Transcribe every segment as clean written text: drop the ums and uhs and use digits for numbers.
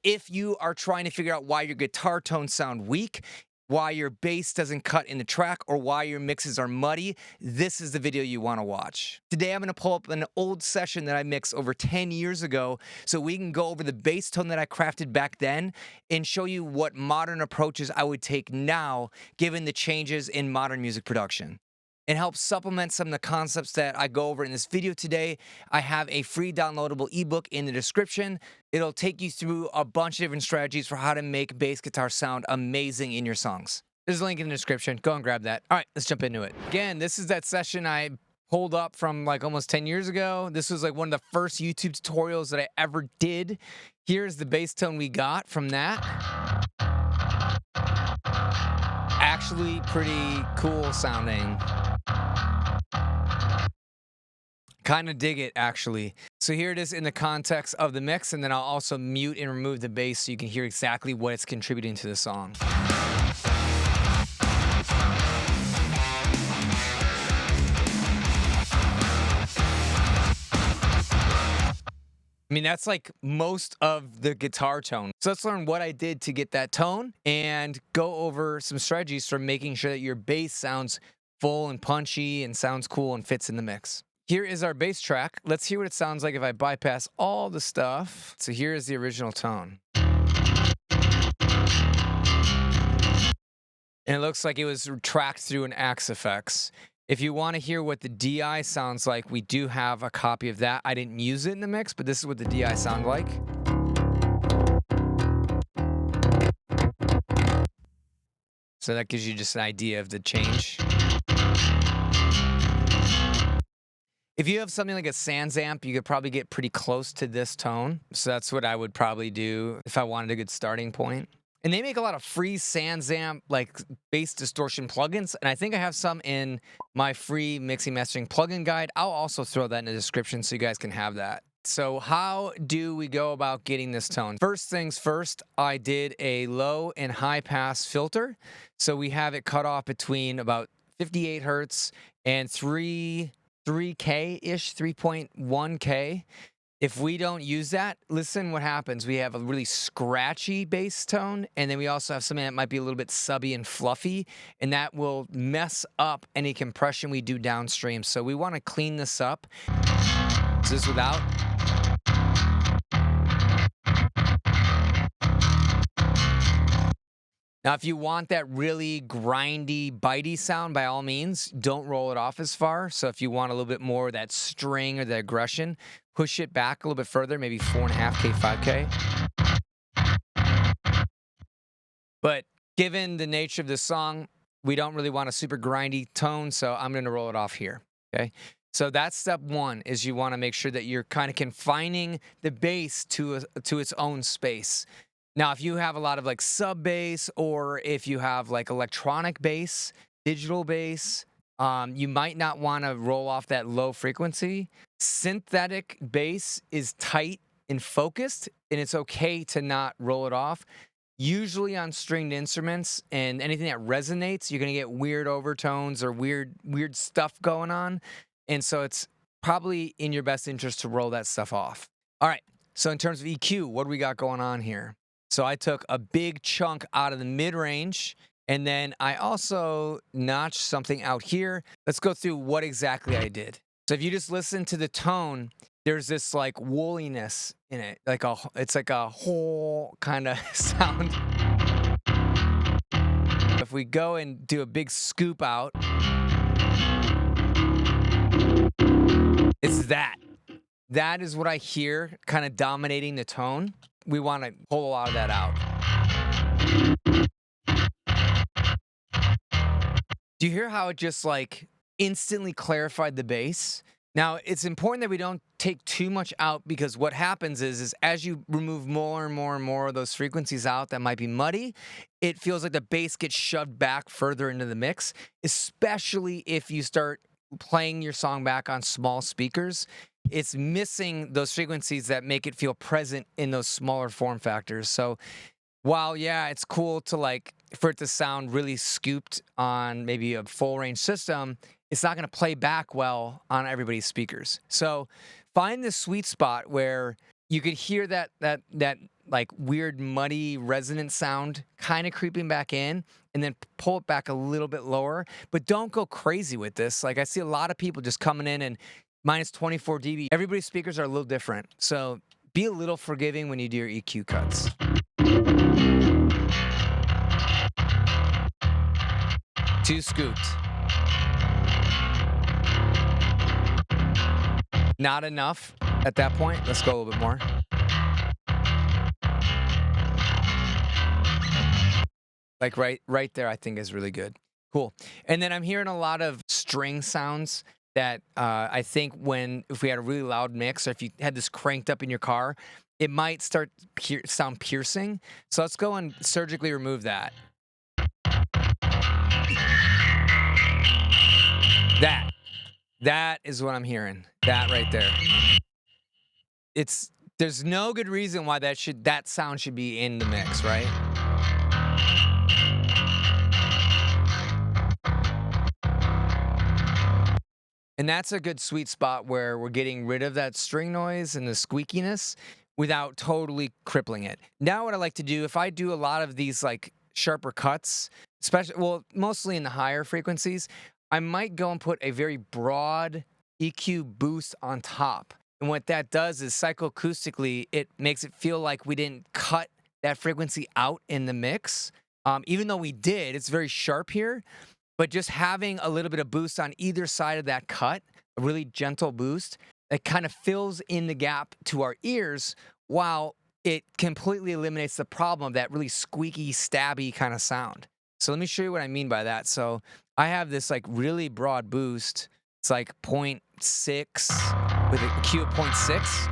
If you are trying to figure out why your guitar tones sound weak, why your bass doesn't cut in the track, or why your mixes are muddy, this is the video you want to watch. Today I'm going to pull up an old session that I mixed over 10 years ago so we can go over the bass tone that I crafted back then and show you what modern approaches I would take now given the changes in modern music production. And help supplement some of the concepts that I go over in this video today, I have a free downloadable ebook in the description. It'll take you through a bunch of different strategies for how to make bass guitar sound amazing in your songs. There's a link in the description. Go and grab that. All right, let's jump into it. Again, this is that session I pulled up from like almost 10 years ago. This was like one of the first YouTube tutorials that I ever did. Here's the bass tone we got from that. Actually pretty cool sounding. Kind of dig it, actually. So here it is in the context of the mix, and then I'll also mute and remove the bass so you can hear exactly what it's contributing to the song. I mean, that's like most of the guitar tone. So let's learn what I did to get that tone and go over some strategies for making sure that your bass sounds full and punchy and sounds cool and fits in the mix. Here is our bass track. Let's hear what it sounds like if I bypass all the stuff. So here is the original tone. And it looks like it was tracked through an Axe Effects. If you want to hear what the DI sounds like, we do have a copy of that. I didn't use it in the mix, but this is what the DI sound like. So that gives you just an idea of the change. If you have something like a Sans amp, you could probably get pretty close to this tone. So that's what I would probably do if I wanted a good starting point. And they make a lot of free Sans amp like bass distortion plugins, and I think I have some in my free mixing mastering plugin guide. I'll also throw that in the description so you guys can have that. So how do we go about getting this tone? First things first, I did a low and high pass filter. So we have it cut off between about 58 hertz and 3K-ish, 3.1K. If we don't use that, listen what happens. We have a really scratchy bass tone, and then we also have something that might be a little bit subby and fluffy, and that will mess up any compression we do downstream. So we want to clean this up. So this is without. Now, if you want that really grindy, bitey sound, by all means, don't roll it off as far. So if you want a little bit more of that string or the aggression, push it back a little bit further, maybe 4.5K, 5K. But given the nature of this song, we don't really want a super grindy tone, so I'm going to roll it off here, okay? So that's step one, is you want to make sure that you're kind of confining the bass to its own space. Now, if you have a lot of like sub bass, or if you have like electronic bass, digital bass, you might not want to roll off that low frequency. Synthetic bass is tight and focused, and it's okay to not roll it off. Usually on stringed instruments and anything that resonates, you're going to get weird overtones or weird stuff going on. And so it's probably in your best interest to roll that stuff off. All right, so in terms of EQ, what do we got going on here? So I took a big chunk out of the mid-range, and then I also notched something out here. Let's go through what exactly I did. So if you just listen to the tone, there's this like woolliness in it. It's like a whole kind of sound. If we go and do a big scoop out, it's that. That is what I hear kind of dominating the tone. We want to pull a lot of that out. Do you hear how it just like instantly clarified the bass? Now, it's important that we don't take too much out, because what happens is as you remove more and more and more of those frequencies out that might be muddy, it feels like the bass gets shoved back further into the mix, especially if you start playing your song back on small speakers. It's missing those frequencies that make it feel present in those smaller form factors. So while, yeah, it's cool to like for it to sound really scooped on maybe a full range system, it's not going to play back well on everybody's speakers. So find the sweet spot where you could hear that like weird muddy resonant sound kind of creeping back in, and then pull it back a little bit lower. But don't go crazy with this. Like I see a lot of people just coming in and minus 24 dB. Everybody's speakers are a little different. So be a little forgiving when you do your EQ cuts. Too scooped. Not enough at that point. Let's go a little bit more. Like right there, I think is really good. Cool. And then I'm hearing a lot of string sounds that I think if we had a really loud mix, or if you had this cranked up in your car, it might start sound piercing. So let's go and surgically remove that. That is what I'm hearing. That right there. There's no good reason why that sound should be in the mix, right? And that's a good sweet spot where we're getting rid of that string noise and the squeakiness without totally crippling it. Now what I like to do, if I do a lot of these like sharper cuts, mostly in the higher frequencies, I might go and put a very broad EQ boost on top. And what that does is psychoacoustically, it makes it feel like we didn't cut that frequency out in the mix. Even though we did, it's very sharp here. But just having a little bit of boost on either side of that cut, a really gentle boost, that kind of fills in the gap to our ears while it completely eliminates the problem of that really squeaky, stabby kind of sound. So let me show you what I mean by that. So I have this like really broad boost. It's like 0.6 with a Q of 0.6.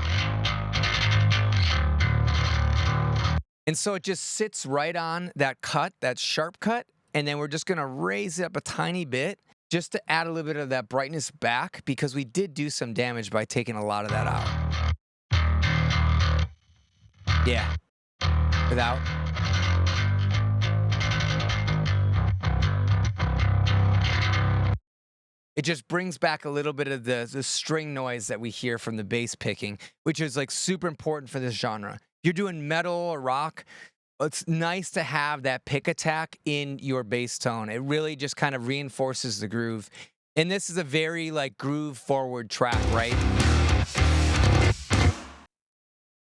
And so it just sits right on that cut, that sharp cut. And then we're just going to raise it up a tiny bit just to add a little bit of that brightness back, because we did do some damage by taking a lot of that out. Yeah. Without. It just brings back a little bit of the string noise that we hear from the bass picking, which is like super important for this genre. If you're doing metal or rock, it's nice to have that pick attack in your bass tone. It really just kind of reinforces the groove. And this is a very like groove forward track, right?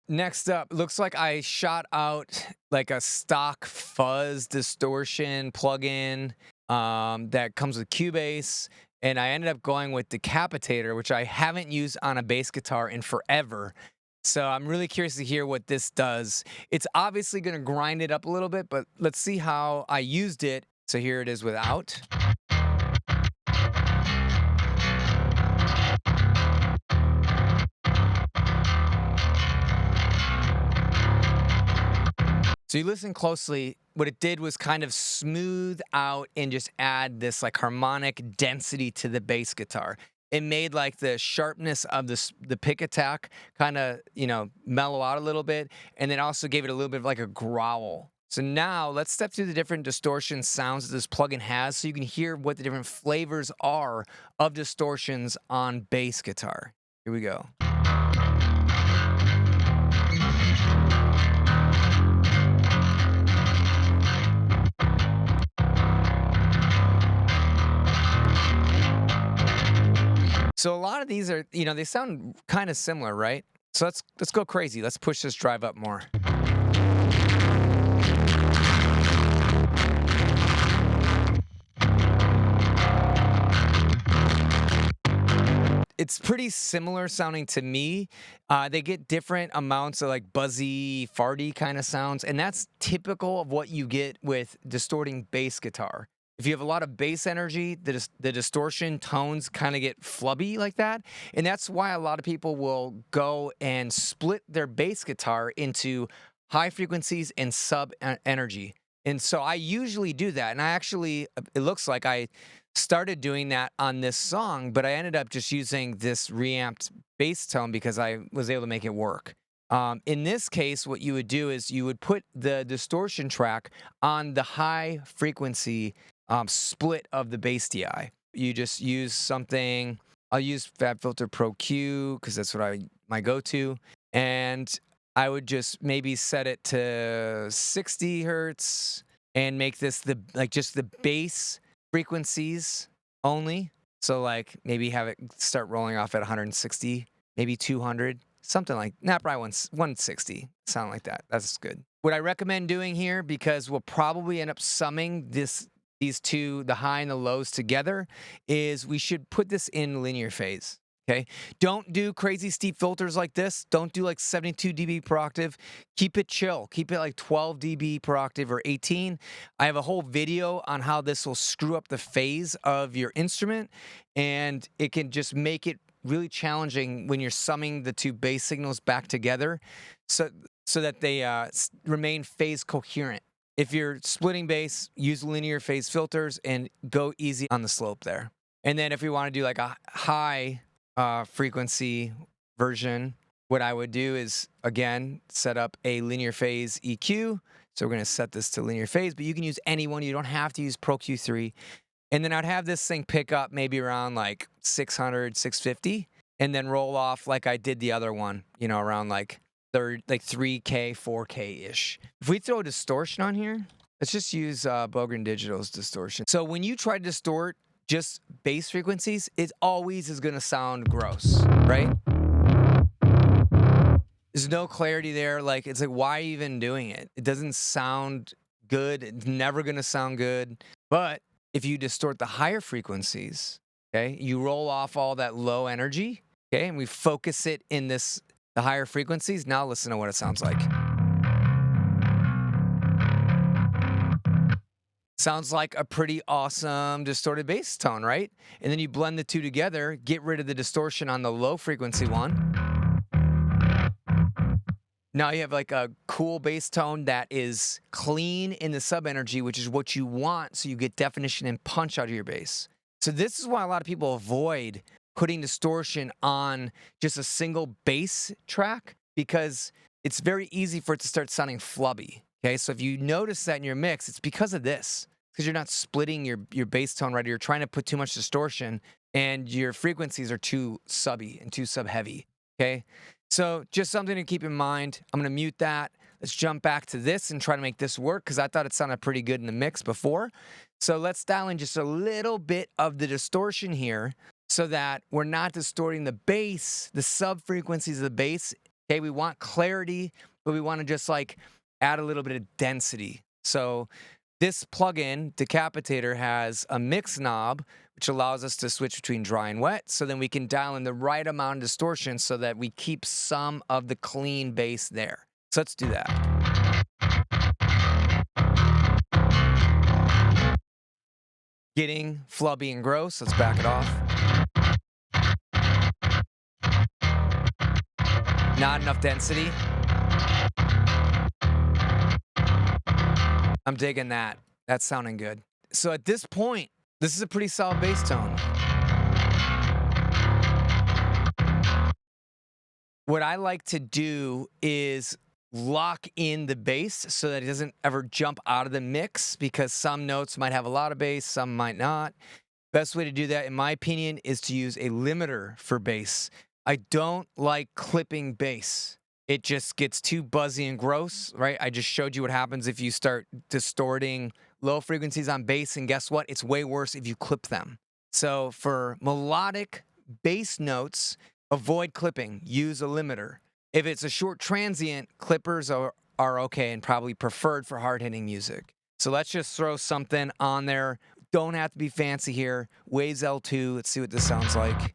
Next up, looks like I shot out like a stock fuzz distortion plugin that comes with Cubase. And I ended up going with Decapitator, which I haven't used on a bass guitar in forever. So I'm really curious to hear what this does. It's obviously going to grind it up a little bit, but let's see how I used it. So here it is without. So you listen closely, what it did was kind of smooth out and just add this like harmonic density to the bass guitar. It made like the sharpness of the pick attack kind of, mellow out a little bit, and then also gave it a little bit of like a growl. So now let's step through the different distortion sounds that this plugin has so you can hear what the different flavors are of distortions on bass guitar. Here we go. So a lot of these are, they sound kind of similar, right? So let's go crazy. Let's push this drive up more. It's pretty similar sounding to me. They get different amounts of like buzzy, farty kind of sounds, and that's typical of what you get with distorting bass guitar. If you have a lot of bass energy, the distortion tones kind of get flubby like that. And that's why a lot of people will go and split their bass guitar into high frequencies and sub energy. And so I usually do that. And it looks like I started doing that on this song, but I ended up just using this reamped bass tone because I was able to make it work. In this case, what you would do is you would put the distortion track on the high frequency split of the bass DI. You just use something. I'll use FabFilter Pro Q because that's what my go-to. And I would just maybe set it to 60 hertz and make this just the bass frequencies only. So like maybe have it start rolling off at 160, maybe 200, something like not probably 160, sound like that. That's good. What I recommend doing here, because we'll probably end up summing these two, the high and the lows together, is we should put this in linear phase. Okay. Don't do crazy steep filters like this. Don't do like 72 dB per octave. Keep it chill. Keep it like 12 dB per octave or 18. I have a whole video on how this will screw up the phase of your instrument, and it can just make it really challenging when you're summing the two bass signals back together so that they remain phase coherent. If you're splitting bass, use linear phase filters and go easy on the slope there. And then if we want to do like a high frequency version, what I would do is, again, set up a linear phase EQ. So we're going to set this to linear phase, but you can use any one. You don't have to use Pro Q3. And then I'd have this thing pick up maybe around like 600, 650, and then roll off like I did the other one, around like 3K, 4K-ish. If we throw a distortion on here, let's just use Bogren Digital's distortion. So when you try to distort just bass frequencies, it always is going to sound gross, right? There's no clarity there. Like, it's like, why even doing it? It doesn't sound good. It's never going to sound good. But if you distort the higher frequencies, okay, you roll off all that low energy, okay, and we focus it in the higher frequencies. Now listen to what it sounds like. Sounds like a pretty awesome distorted bass tone, right? And then you blend the two together, get rid of the distortion on the low frequency one. Now you have like a cool bass tone that is clean in the sub energy, which is what you want, so you get definition and punch out of your bass. So this is why a lot of people avoid putting distortion on just a single bass track, because it's very easy for it to start sounding flubby. Okay, so if you notice that in your mix, it's because of this. Because you're not splitting your bass tone right. You're trying to put too much distortion, and your frequencies are too subby and too sub-heavy. Okay, so just something to keep in mind. I'm going to mute that. Let's jump back to this and try to make this work, because I thought it sounded pretty good in the mix before. So let's dial in just a little bit of the distortion here so that we're not distorting the bass, the sub-frequencies of the bass. Okay, we want clarity, but we want to just like add a little bit of density. So this plugin, Decapitator, has a mix knob, which allows us to switch between dry and wet. So then we can dial in the right amount of distortion so that we keep some of the clean bass there. So let's do that. Getting flubby and gross. Let's back it off. Not enough density. I'm digging that. That's sounding good. So at this point, this is a pretty solid bass tone. What I like to do is lock in the bass so that it doesn't ever jump out of the mix, because some notes might have a lot of bass, some might not. Best way to do that, in my opinion, is to use a limiter for bass. I don't like clipping bass. It just gets too buzzy and gross, right? I just showed you what happens if you start distorting low frequencies on bass, and guess what? It's way worse if you clip them. So for melodic bass notes, avoid clipping. Use a limiter. If it's a short transient, clippers are okay and probably preferred for hard-hitting music. So let's just throw something on there. Don't have to be fancy here. Waves L2. Let's see what this sounds like.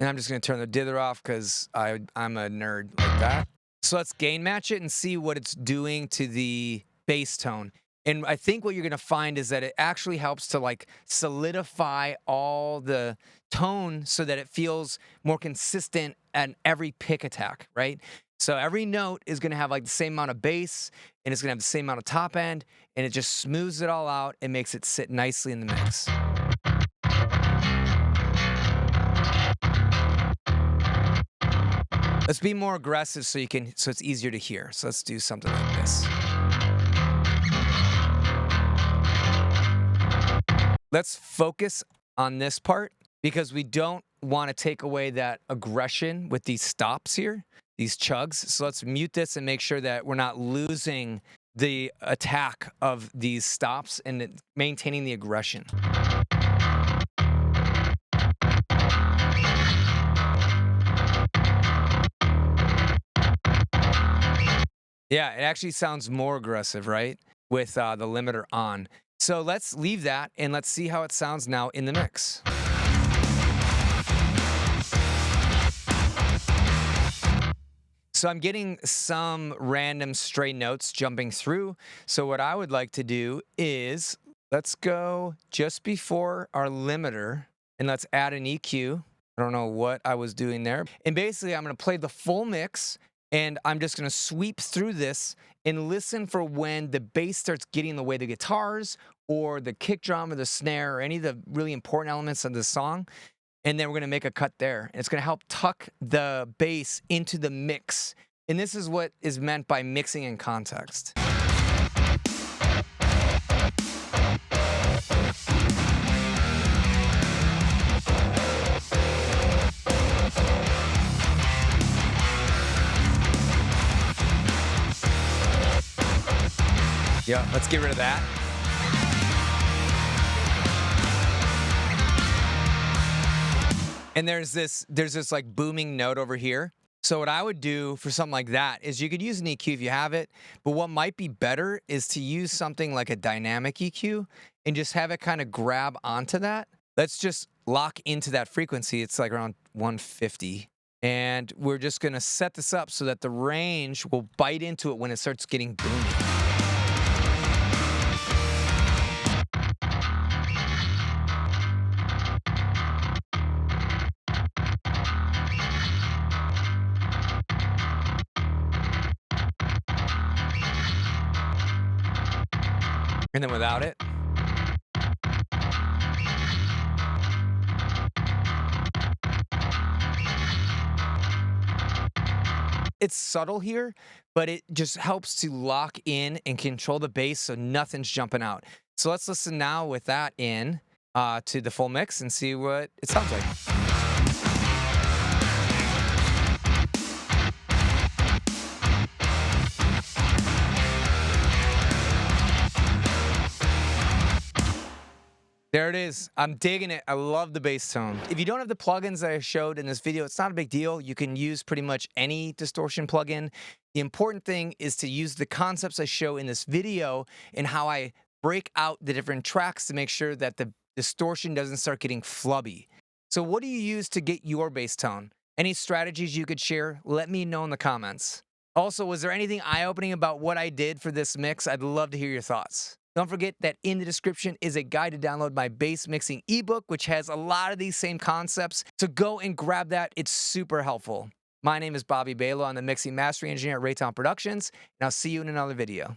And I'm just going to turn the dither off because I'm a nerd like that. So let's gain match it and see what it's doing to the bass tone. And I think what you're going to find is that it actually helps to like solidify all the tone so that it feels more consistent at every pick attack, right? So every note is going to have like the same amount of bass, and it's going to have the same amount of top end, and it just smooths it all out and makes it sit nicely in the mix. Let's be more aggressive so it's easier to hear. So let's do something like this. let's focus on this part because we don't want to take away that aggression with these stops here, these chugs. So let's mute this and make sure that we're not losing the attack of these stops and maintaining the aggression. Yeah, it actually sounds more aggressive, right? With the limiter on. So let's leave that and let's see how it sounds now in the mix. So I'm getting some random stray notes jumping through. So what I would like to do is let's go just before our limiter and let's add an EQ. I don't know what I was doing there. And basically I'm going to play the full mix and I'm just going to sweep through this and listen for when the bass starts getting in the way of the guitars or the kick drum or the snare or any of the really important elements of the song. And then we're going to make a cut there. And it's going to help tuck the bass into the mix. And this is what is meant by mixing in context. Yeah, let's get rid of that. And there's this like booming note over here. So what I would do for something like that is you could use an EQ if you have it, but what might be better is to use something like a dynamic EQ and just have it kind of grab onto that. Let's just lock into that frequency. It's like around 150. And we're just gonna set this up so that the range will bite into it when it starts getting boomy. And then without it. It's subtle here, but it just helps to lock in and control the bass so nothing's jumping out. So let's listen now with that in to the full mix and see what it sounds like. There it is. I'm digging it. I love the bass tone. If you don't have the plugins that I showed in this video, it's not a big deal. You can use pretty much any distortion plugin. The important thing is to use the concepts I show in this video and how I break out the different tracks to make sure that the distortion doesn't start getting flubby. So what do you use to get your bass tone? Any strategies you could share? Let me know in the comments. Also, was there anything eye-opening about what I did for this mix? I'd love to hear your thoughts. Don't forget that in the description is a guide to download my bass mixing ebook, which has a lot of these same concepts. So go and grab that. It's super helpful. My name is Bobby Balo. I'm the mixing mastering engineer at Raytown Productions, and I'll see you in another video.